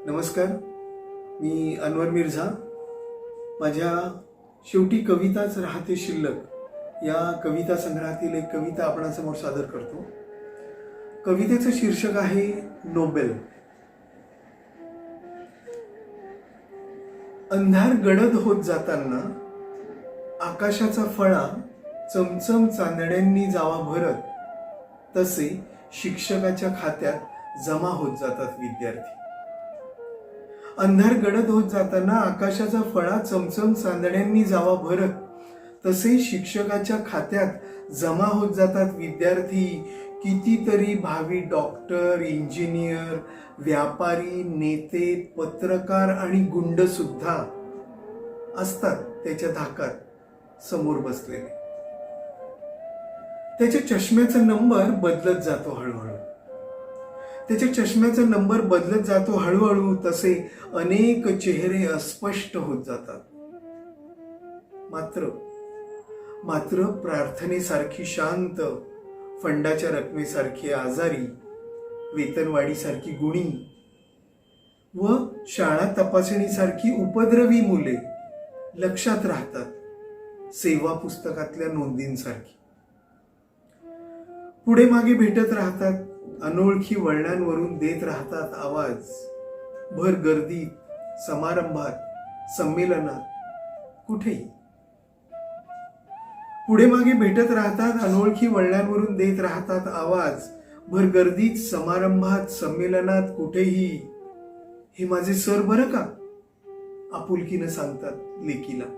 नमस्कार, मी अनवर मिर्झा. माझ्या शेवटी कविताच राहते शिल्लक या कविता संग्रहातील एक कविता आपणासमोर सादर करतो. कवितेचं शीर्षक आहे नोबेल. अंधार गडद होत जाताना आकाशाचा फळा चमचम चांदण्यांनी जावा भरत, तसे शिक्षकाच्या खात्यात जमा होत जातात विद्यार्थी. अंधार गडद होत जाताना आकाशाचा फळा चमचम चांदण्यांनी जावा भरत, तसे शिक्षकाच्या खात्यात जमा होत जातात विद्यार्थी. कितीतरी भावी डॉक्टर, इंजिनियर, व्यापारी, नेते, पत्रकार आणि गुंड सुद्धा असतात त्याच्या धाकात समोर बसलेले. त्याच्या चष्म्याचा नंबर बदलत जातो हळूहळू. त्याच्या चष्म्याचा नंबर बदलत जातो हळूहळू, तसे अनेक चेहरे अस्पष्ट होत जातात. मात्र प्रार्थनेसारखी शांत, फंडाच्या रकमेसारखी आजारी, वेतनवाढीसारखी गुणी व शाळा तपासणीसारखी उपद्रवी मुले लक्षात राहतात सेवा पुस्तकातल्या नोंदींसारखी. पुढे मागे भेटत राहतात, अनोळखी वळणांवरून देत राहतात आवाज. भर गर्दीत, समारंभात, संमेलनात, कुठेही. पुढे मागे भेटत राहतात, अनोळखी वळणांवरून देत राहतात आवाज. भर गर्दीत, समारंभात, संमेलनात, कुठेही. हे माझे सर बरं का, आपुलकीनं सांगतात लेकीला.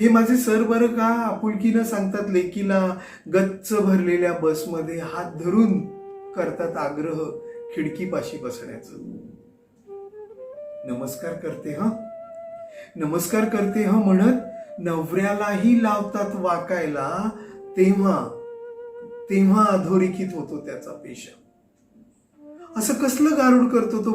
हे माझे सर बरं का, आपुलकीनं सांगतात लेकीला. गच्च भरलेल्या बसमध्ये हात धरून करतात आग्रह खिडकीपाशी बसण्याचं. नमस्कार करते हा म्हणत नवऱ्यालाही लावतात वाकायला. तेव्हा अधोरेखित होतो त्याचा पेशा. असं कसलं गारुड करतो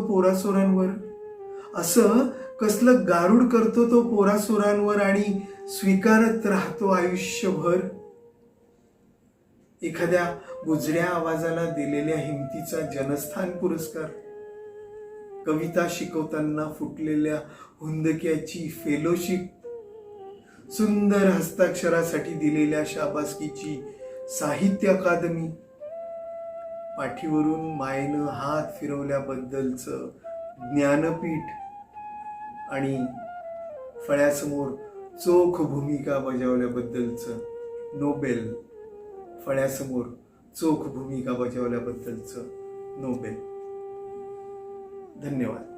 तो पोरासोरांवर, आणि स्वीकारत राहतो आयुष्यभर. एखाद्या बुजऱ्या आवाजाला दिलेल्या हिमतीचा जनस्थान पुरस्कार, कविता शिकवताना फुटलेल्या हुंदक्याची फेलोशिप, सुंदर हस्ताक्षरासाठी दिलेल्या शाबासकीची साहित्य अकादमी, पाठीवरून मायेनं हात फिरवल्याबद्दलचं ज्ञानपीठ आणि फळ्यासमोर चोख भूमिका बजावल्याबद्दलचं नोबेल. फळ्यासमोर चोख भूमिका बजावल्याबद्दलचं नोबेल. धन्यवाद.